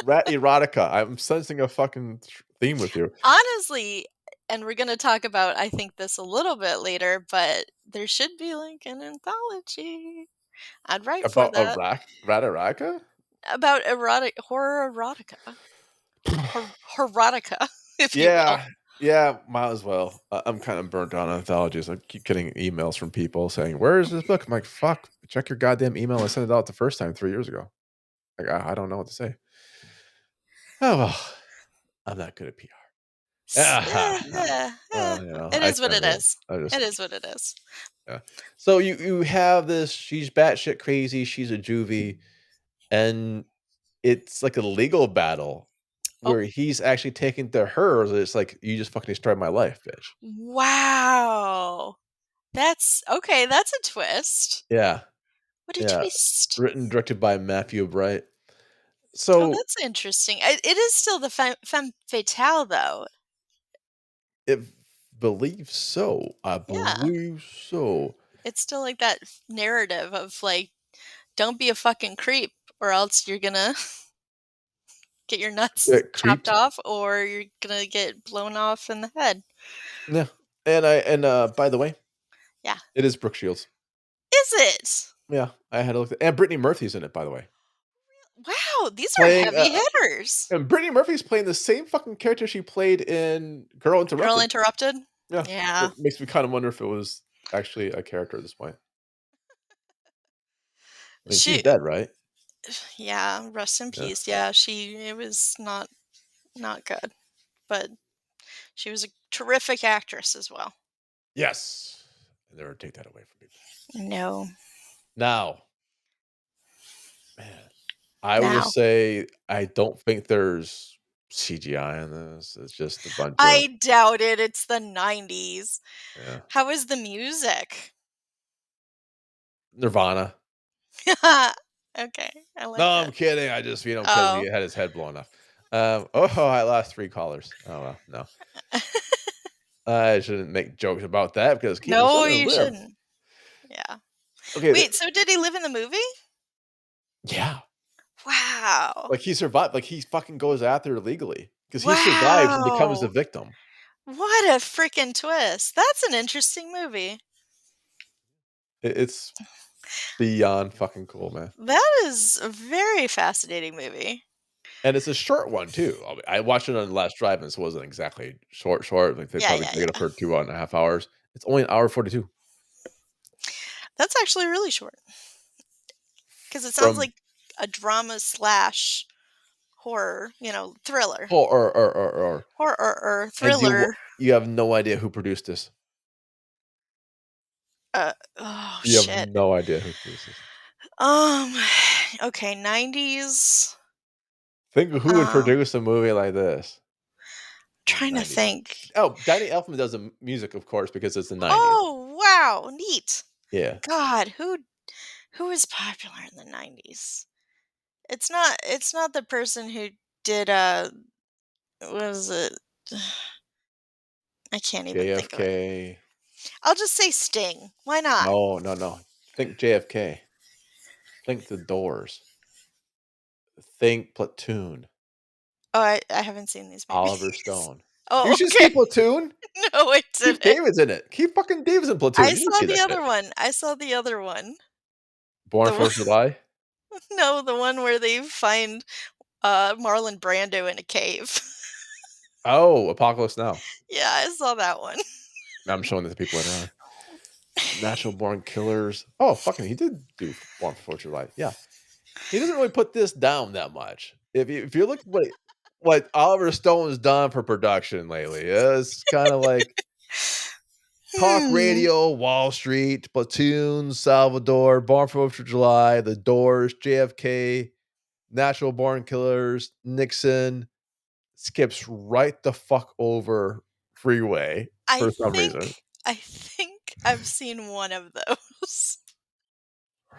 Rat erotica. I'm sensing a fucking theme with you.
Honestly, and we're gonna talk about, I think, this a little bit later, but there should be, like, an anthology. I'd write for
About a
that.
rat erotica?
About horror erotica. Erotica, if you will.
Yeah, yeah, might as well. I'm kind of burnt on anthologies. I keep getting emails from people saying, "Where is this book?" I'm like, "Fuck, check your goddamn email. I sent it out the first time 3 years ago." Like, I don't know what to say. Oh, well, I'm not good at PR. Well, you know,
It
I
is what
can't
it
really
is.
I
It
just
is what it is.
yeah. So you have this, she's batshit crazy, she's a juvie, and it's like a legal battle
Oh,
where he's actually taking to her, it's like, "You just fucking destroyed my life, bitch."
wow. That's okay, that's a twist.
Yeah,
What a
yeah.
twist.
Written, directed by Matthew Bright.
Oh,
So,
that's interesting. It is still the femme fatale, though.
it believe so. I
Yeah.
believe so.
It's still like that narrative of like, don't be a fucking creep or else you're gonna get your nuts
Get
chopped
creeped.
off or you're gonna get blown off in the head.
Yeah. By the way,
Yeah.
it is Brooke Shields.
Is it?
Yeah, I had a look and Brittany Murphy's in it, by the way.
Wow, these are
Playing,
heavy hitters.
and Brittany Murphy's playing the same fucking character she played in Girl
Girl
Interrupted.
Interrupted?
Yeah,
Yeah.
it makes me kinda wonder if it was actually a character at this point. I mean, she's
She
dead, right?
yeah, rest in
Yeah.
peace. Yeah, it was not good, but she was a terrific actress as well.
Yes. I never take that away from people.
No.
Now, man, I would just
Now.
say I don't think there's CGI in this. It's just a bunch of
I doubt it. It's the 90s.
yeah.
How is the music?
Nirvana.
Okay, I
No,
like
I'm
that.
kidding. I just, because he
Oh.
had his head blown off. Oh, I lost 3 callers. Oh, well, no. I shouldn't make jokes about that because Kiefer
No,
Sutherland
you
lived.
shouldn't. Yeah.
Okay,
Wait, so did he live in the movie?
yeah,
Wow.
like he survived. Like he fucking goes after her legally because he survives and becomes the
Wow.
victim.
What a freaking twist. That's an interesting movie.
It's beyond fucking cool, man.
That is a very fascinating movie.
And it's a short one too. I watched it on the last drive, and so it wasn't exactly short. Like they
Yeah,
probably
yeah,
take it up
yeah.
for 2.5 hours. It's only an hour 42
That's actually really short because it sounds
from
like a drama slash horror, thriller.
or
Horror or
and
thriller.
you have no idea who produced this.
Oh
You have
shit.
no idea who produced this.
Um, okay, 90s.
Think of who would
Um,
produce a movie like this in the
trying to
90s.
think.
Oh, Danny Elfman does the music, of course, because it's the 90s.
Oh, wow, neat.
Yeah.
God, who was popular in the 90s? It's not the person who did what was it? I can't even think of it.
JFK.
I'll just say Sting. Why not?
No, no, no. Think JFK. Think The Doors. Think Platoon.
Oh, I haven't seen these
Oliver
movies.
Stone. You
Oh,
should
okay.
see Platoon.
No, I
Keith
didn't.
David's in it. Keith fucking David's in Platoon.
I
You should
saw
see
the
that shit.
other one. I saw the other one.
Born
The one,
4th of July?
no, the one where they find Marlon Brando in a cave.
Oh, Apocalypse Now.
Yeah, I saw that one.
I'm showing this to people later on. Natural Born Killers. Oh, fucking he did do Born for July. Yeah. He doesn't really put this down that much. If you look what Oliver Stone's done for production lately, it's kinda like talk
Hmm.
radio, Wall Street, Platoon, Salvador, Born for July, The Doors, JFK, Natural Born Killers, Nixon, skips right the fuck over Freeway
I
for some reason.
think I've seen one of those.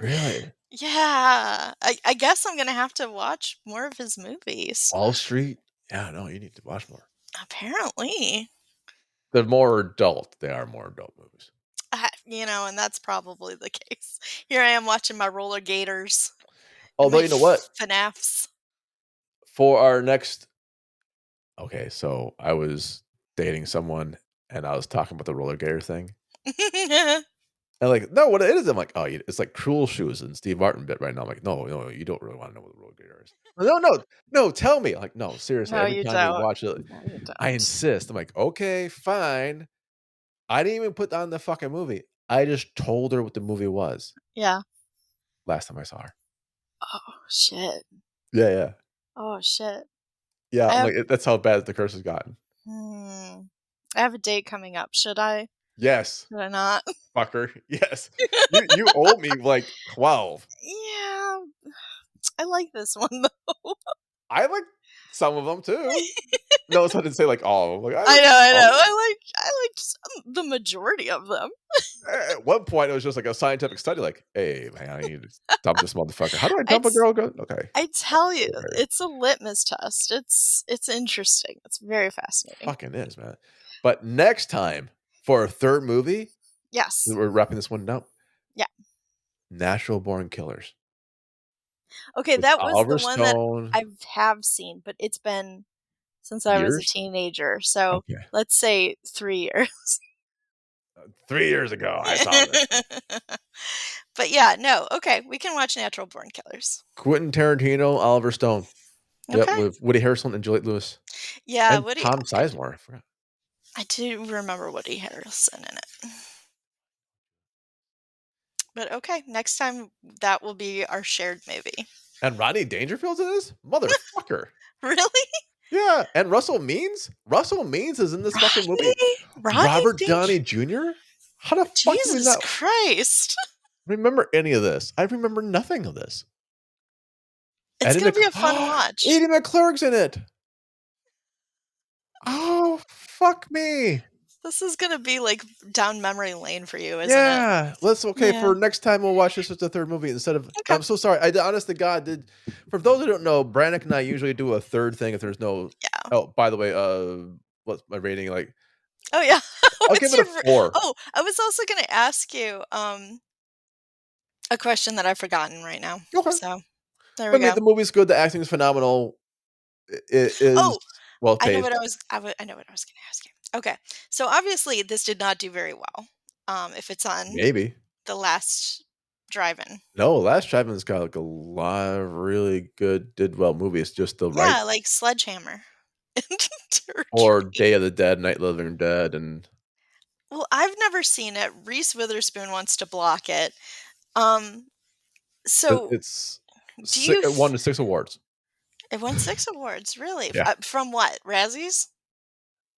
Really?
Yeah. I guess I'm gonna have to watch more of his movies.
Wall Street? Yeah, no, you need to watch more.
Apparently.
They're more adult. They are more adult movies.
And that's probably the case. Here I am watching my roller gators and
Although,
my
you know what?
FNAFs.
For our next okay, so I was dating someone, and I was talking about the roller gator thing, and like, "No, what it is?" I'm like, "Oh, it's like Cruel Shoes and Steve Martin bit right now." I'm like, "No, no, you don't really wanna know what the roller gator is." "No, no, no, tell me." I'm like, "No, seriously,
No,
every
you
time we
don't.
watch it,
No, you
I
don't.
insist." I'm like, "Okay, fine." I didn't even put on the fucking movie. I just told her what the movie was
Yeah.
last time I saw her.
Oh, shit.
Yeah, yeah.
Oh, shit.
Yeah,
I
I'm
have
like, that's how bad the curse has gotten.
hmm. I have a date coming up. Should I?
Yes,
Should I not?
fucker. Yes. You owe me, like, 12.
Yeah. I like this one though.
I like some of them too. No, so I didn't say, like, all of them. Like, I
I
like
know, I
some.
know. I like the majority of them.
At one point, it was just like a scientific study, like, "Hey, man, I need to dump this motherfucker. How do I
I
dump a girl? Go okay.
I tell you,
Right here."
it's a litmus test. It's interesting. It's very fascinating.
Fucking is, man. But next time for a 3rd movie,
Yes.
we're wrapping this one up,
Yeah.
Natural Born Killers
Okay,
with
that was the
Oliver
one that
Stone.
I have seen, but it's been since I was a
Years?
teenager. So
Okay.
let's say 3 years.
3 years ago, I saw this thing.
But yeah, no. Okay, we can watch Natural Born Killers.
Quentin Tarantino, Oliver Stone. Yep,
Okay.
with Woody Harrelson and Juliette Lewis,
Yeah,
and
Woody.
Tom Sizemore, I forgot.
I do remember Woody Harrelson in it. But okay, next time that will be our shared movie.
And Rodney Dangerfield's in this? Motherfucker.
Really?
Yeah, and Russell Means? Russell Means is in this fucking movie.
Rodney
Robert
Danger
Downey Jr.? How the fuck do we
Jesus
not
Christ.
remember any of this? I remember nothing of this.
It's
Eddie
gonna
Mc
be a fun watch.
Eddie McClurg's in it. Oh, fuck me.
This is gonna be, like, down memory lane for you, isn't it?
Yeah, let's okay,
Yeah.
for next time, we'll watch this as the 3rd movie instead of
Okay.
I'm so sorry, honest to God, did for those who don't know, Brannick and I usually do a 3rd thing if there's no
Yeah.
oh, by the way, what's my rating, like
Oh, yeah.
I'll give
What's
it a
your
4.
I was also gonna ask you, a question that I've forgotten right now.
Okay.
So, there
I
we
mean,
go.
the movie's good, the acting is phenomenal, it is
Oh,
well
I know what
paced.
I know what I was gonna ask you. Okay. So, obviously, this did not do very well, if it's on
Maybe.
The Last Drive-In.
No, Last Drive-In's got, like, a lot of really good did well movies, just the right
Yeah, like Sledgehammer and
or
Territory.
Day of the Dead, Night of the Living Dead, and
Well, I've never seen it. Reese Witherspoon wants to block it. Um, so
it's
do
si
you
it won
f
6 awards.
it won 6 awards, really?
Yeah.
From what? Razzies?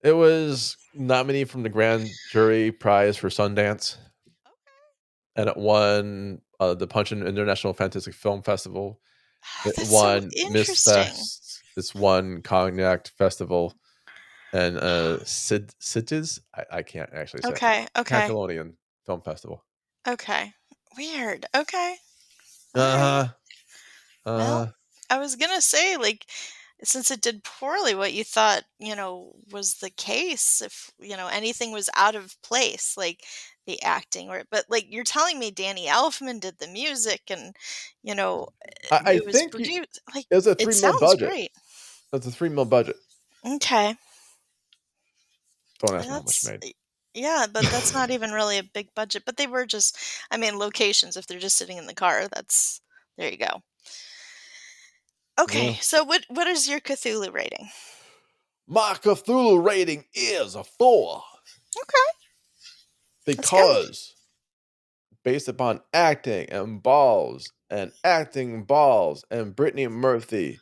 It was nominated from the Grand Jury Prize for Sundance, and it won, the Punchin International Fantastic Film Festival.
Ah,
It
that's so
won Miss
interesting.
Fest. It's won Cognac Festival and, Sitges? I can't actually say.
Okay, okay,
Catalonian Film Festival.
okay. Weird. Okay. Alright.
Uh-huh.
Well,
Uh-huh.
I was gonna say, like, since it did poorly, what you thought, was the case, if, anything was out of place, like the acting but like you're telling me Danny Elfman did the music and, you know,
I
it was
think you
produced like
it was a
it
3 mil
sounds
budget.
great.
It's a 3 mil budget.
Okay.
Don't ask me how much it
That's
made.
yeah, but that's not even really a big budget, but they were just I mean, locations, if they're just sitting in the car, that's there you go. Okay,
Yeah.
so what is your Cthulhu rating?
My Cthulhu rating is a 4
Okay, that's good.
because based upon acting balls and Brittany Murphy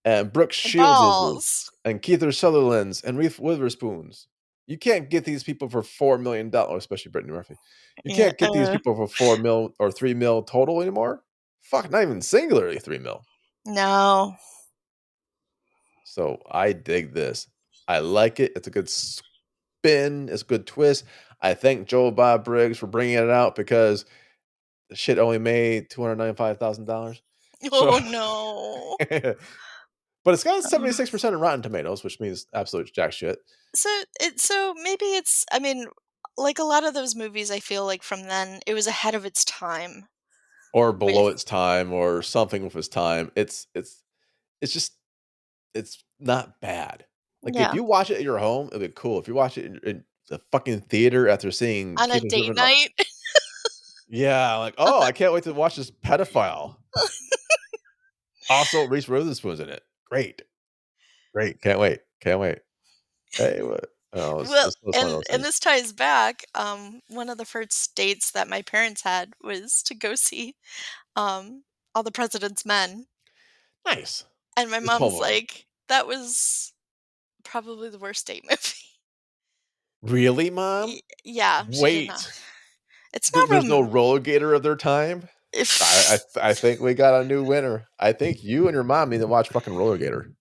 and Brooke Shields'
Balls.
and Keith Sutherland's and Reese Witherspoon's. You can't get these people for $4 million, especially Brittany Murphy. You
Yeah.
can't get these people for 4 mil or 3 mil total anymore. Fuck, not even singularly 3 mil.
No.
So I dig this. I like it. It's a good spin. It's a good twist. I thank Joe Bob Briggs for bringing it out because the shit only made $295,000. So,
Oh no.
but it's got
Um,
76% in Rotten Tomatoes, which means absolute jack shit.
so maybe it's, I mean, like a lot of those movies, I feel like from then it was ahead of its time
Or
with,
below its time or something with its time. It's just it's not bad. Like, if
yeah,
you watch it at your home, it'd be cool. If you watch it in the fucking theater after seeing
on a
Keith
date
Sutherland,
night.
yeah, like, "Oh, I can't wait to watch this pedophile." Also, Reese Witherspoon's in it. Great. Great. Can't wait. Can't wait. Hey, what oh,
Well,
it's one of those
and
things.
this ties back. One of the first dates that my parents had was to go see All the President's Men,
Nice.
and my
It's Home
mom's
Alone.
like, that was probably the worst date movie.
Really, mom?
Yeah, she did not.
Wait.
It's not
There's no roller gator of their time? I think we got a new winner. I think you and your mom need to watch fucking Roller Gator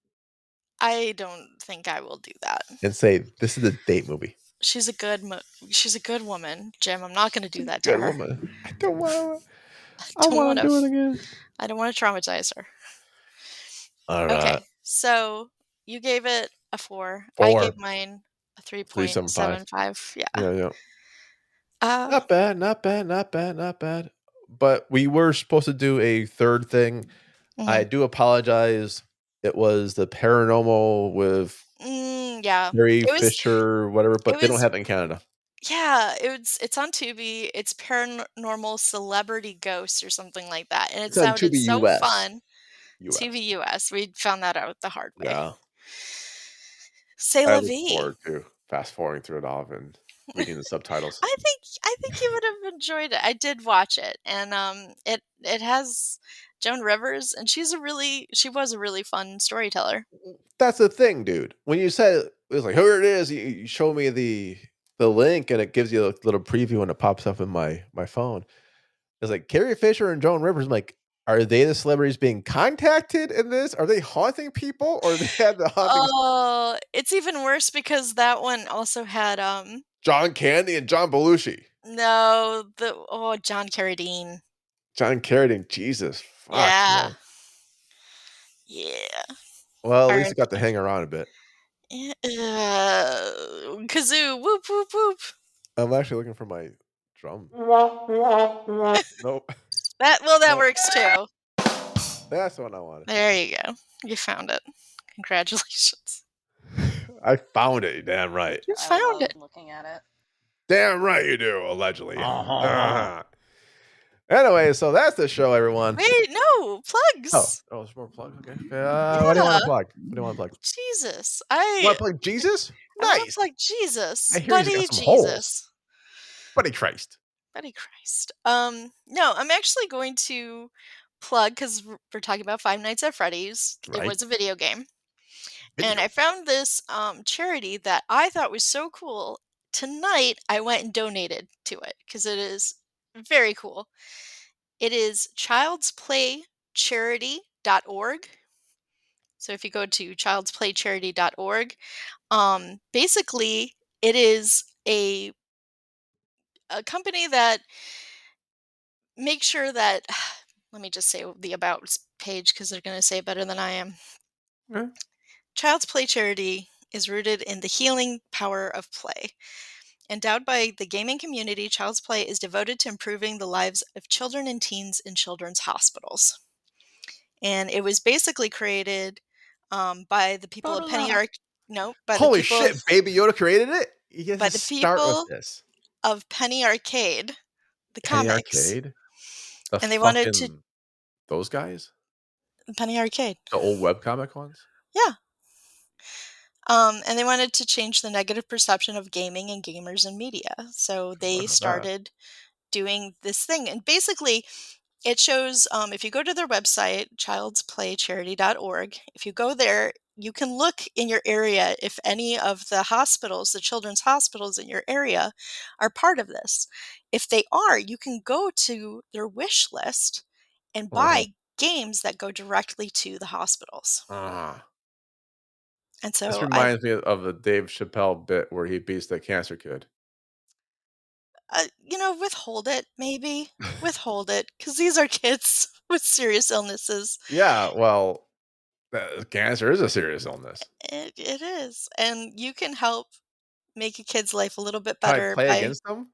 I don't think I will do that.
and say, "This is a date movie."
She's a good she's a good woman, Jim. I'm not going to do
She's a
that to
good
her.
woman.
I
I
don't want
wanna
to.
do it again.
I don't want to traumatize her.
Alright.
Okay, so you gave it a 4. I
4,
gave mine a
3.75.
3.75. Yeah.
Yeah, yeah.
Uh,
Not bad, not bad, not bad, not bad. But we were supposed to do a 3rd thing. I
mhm.
do apologize. It was the paranormal with
Yeah.
Carrie
It was
Fisher, whatever,
it
but they don't
was
have it in Canada.
yeah, it's on Tubi. It's Paranormal Celebrity Ghosts or something like that. And it
It's on
sounded
Tubi
so
US.
fun.
US.
TV US. We found that out the hard way.
Yeah.
C'est
I
la
look
vie.
forward to fast forwarding through it all and reading the subtitles.
I think you would have enjoyed it. I did watch it, and it has Joan Rivers, and she was a really fun storyteller.
That's the thing, dude. When you said it was like, "Here it is," you show me the link and it gives you a little preview and it pops up in my phone. It's like Carrie Fisher and Joan Rivers. I'm like, are they the celebrities being contacted in this? Are they haunting people or they have the haunting
Oh, it's even worse because that one also had
John Candy and John Belushi?
no, the John Carradine.
John Carradine, Jesus, fuck,
Yeah.
man.
Yeah.
Well, at least I got to
R.I.P.
hang around a bit.
Kazoo, whoop whoop whoop.
I'm actually looking for my drum. Nope.
That
Nope.
works too.
That's the one I wanted.
There you go. You found it. Congratulations.
I found it, damn right.
You
I
found
love
it.
looking at it.
Damn right you do, allegedly. Anyway, so that's the show, everyone.
Wait, no, plugs.
There's more plugs. Okay. What do you want to
Yeah.
plug? What do you want to plug?
Jesus.
Want to plug Jesus?
I want to
Nice.
plug
I
Jesus.
hear he's got
Buddy
some holes.
Jesus.
Buddy Christ.
Buddy Christ. No, I'm actually going to plug because we're talking about Five Nights at Freddy's. It
Right?
was a video game. And I
Video.
found this charity that I thought was so cool. Tonight, I went and donated to it because it is very cool. It is childsplaycharity.org. So if you go to childsplaycharity.org, basically it is a company that makes sure that let me just say the about page because they're going to say it better than I am.
Okay.
Child's Play Charity is rooted in the healing power of play. Endowed by the gaming community, Child's Play is devoted to improving the lives of children and teens in children's hospitals. And it was basically created by the people of Penny Arc. No,
Holy shit, Baby Yoda created it? You have
by
to
the
start with
people
this.
of Penny Arcade, the
Penny
comics,
Arcade? The
and they wanted to.
fucking those guys?
Penny Arcade.
The old webcomic ones?
Yeah. And they wanted to change the negative perception of gaming and gamers in media. So
What
they
about that?
started doing this thing. And basically, it shows if you go to their website, childsplaycharity.org, if you go there, you can look in your area if any of the hospitals, the children's hospitals in your area, are part of this. If they are, you can go to their wish list and
Oh, no.
buy games that go directly to the hospitals.
Ah.
And
This
so
reminds me of the Dave Chappelle bit where he beats the cancer kid.
withhold it, maybe. Withhold it, because these are kids with serious illnesses.
Yeah, well, cancer is a serious illness.
It is. And you can help make a kid's life a little bit
Can I
better
play
by
against them?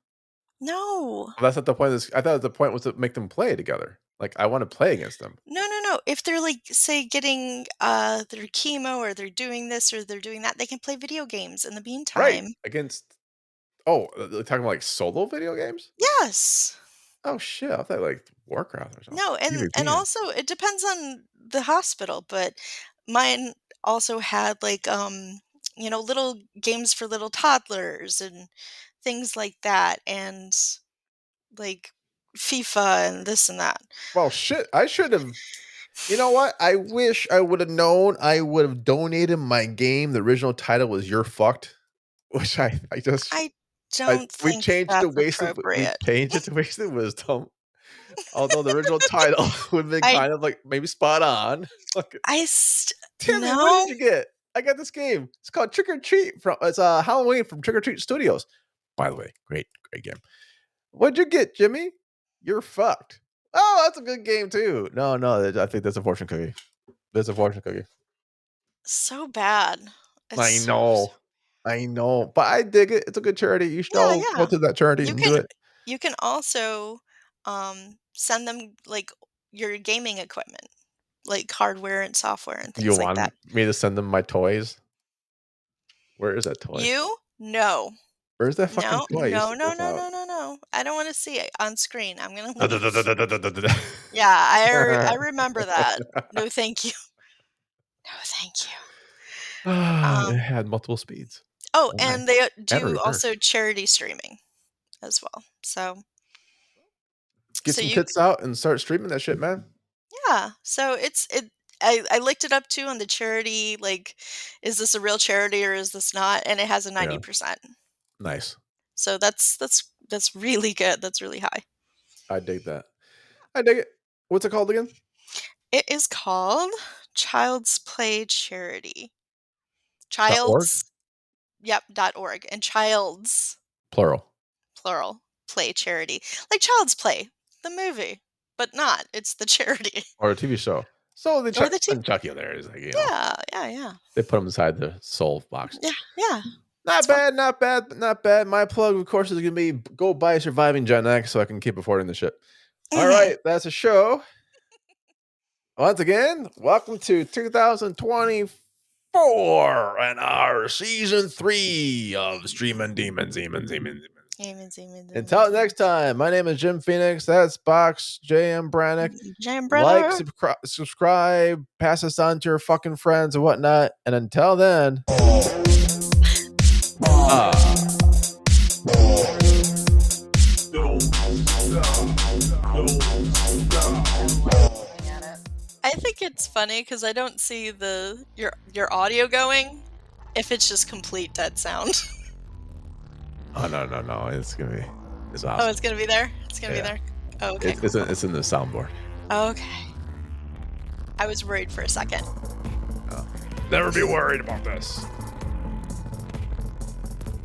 No.
Well, that's not the point of this. I thought the point was to make them play together. Like, I wanna play against them.
No, no, no. If they're, like, say, getting, their chemo or they're doing this or they're doing that, they can play video games in the
Right,
meantime.
against oh, they're talking about, like, solo video games?
Yes.
Oh, shit, I thought, like, Warcraft or something.
No, and
PvP.
also it depends on the hospital, but mine also had, like, little games for little toddlers and things like that, and, like, FIFA and this and that.
Well, shit, I should have you know what? I wish I would have known. I would have donated my game. The original title was "You're Fucked," which I just
I don't
we
think
changed the
that's
wasted we
appropriate.
changed it to wasted wisdom. Although the original title would have been
I
kind of like maybe spot on. Look,
I st
Timmy, what did
no,
you get? I got this game. It's called Trick or Treat from it's Halloween from Trick or Treat Studios. By the way, great game. What'd you get, Jimmy? You're fucked. Oh, that's a good game too. No, I think that's a fortune cookie. That's a fortune cookie.
so bad. It's
I
so
know. I know, but I dig it. It's a good charity. You should
Yeah,
all go
yeah.
to that charity
You
and do
can
it.
you can also, send them, like, your gaming equipment, like hardware and software and
You
things like that.
want me to send them my toys? Where is that toy?
You? No.
Where's that fucking
No,
toy I used
no,
to
no,
whip
no,
out?
no, no, no. I don't wanna see it on screen. I'm gonna leave. Yeah, I remember that. No, thank you. No, thank you.
It
Um,
had multiple speeds.
oh,
Oh,
and
nice.
they
And
do
reverse.
also charity streaming as well.
Get
So
some
you
tits out and start streaming that shit, man.
Yeah, so I looked it up too on the charity, like, is this a real charity or is this not? And it has a
Yeah,
90%.
nice.
So that's really good. That's really high.
I dig that. I dig it. What's it called again?
It is called Child's Play Charity.
.org?
Child's Yep, .org, and child's,
Plural.
plural, play charity. Like Child's Play, the movie, but not. It's the charity.
Or a TV show. So they
Or
Chuck
the T
and Chucky there is like,
Yeah, yeah, yeah.
they put them inside the soul box.
Yeah, yeah. It's
Not
fun.
bad, not bad, not bad. My plug, of course, is gonna be go buy Surviving Gen X so I can keep affording the shit. All
Mhm.
right, that's a show. Once again, welcome to 2024 and our season 3 of Streamin' Demons, Demons, Demons, Demons.
Demons, demons, demons,
Until next
demons.
time, my name is Jim Phoenix. That's Box JM Brannick.
Jam
Like,
brother.
subscribe, pass this on to your fucking friends and whatnot. And until then, ah.
I think it's funny because I don't see your audio going if it's just complete dead sound.
Oh no! It's
Oh,
awesome.
it's gonna be there? It's gonna be
Yeah,
there? Oh, okay, cool, cool.
it's in the soundboard.
Okay. I was worried for a second.
Oh. Never be worried about this.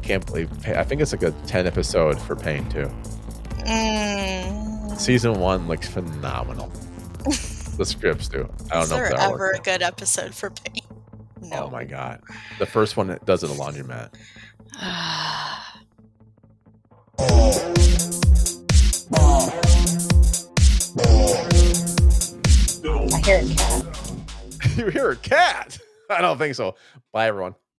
Can't believe I think it's like a 10 episode for Pain too.
Mm.
Season 1 looks phenomenal. The scripts do. I don't
Is
know if
there
that'll
ever a
work.
good episode for Pain?
Oh
No.
my god. The first one it does it a laundromat.
I hear a cat.
You hear a cat? I don't think so. Bye everyone.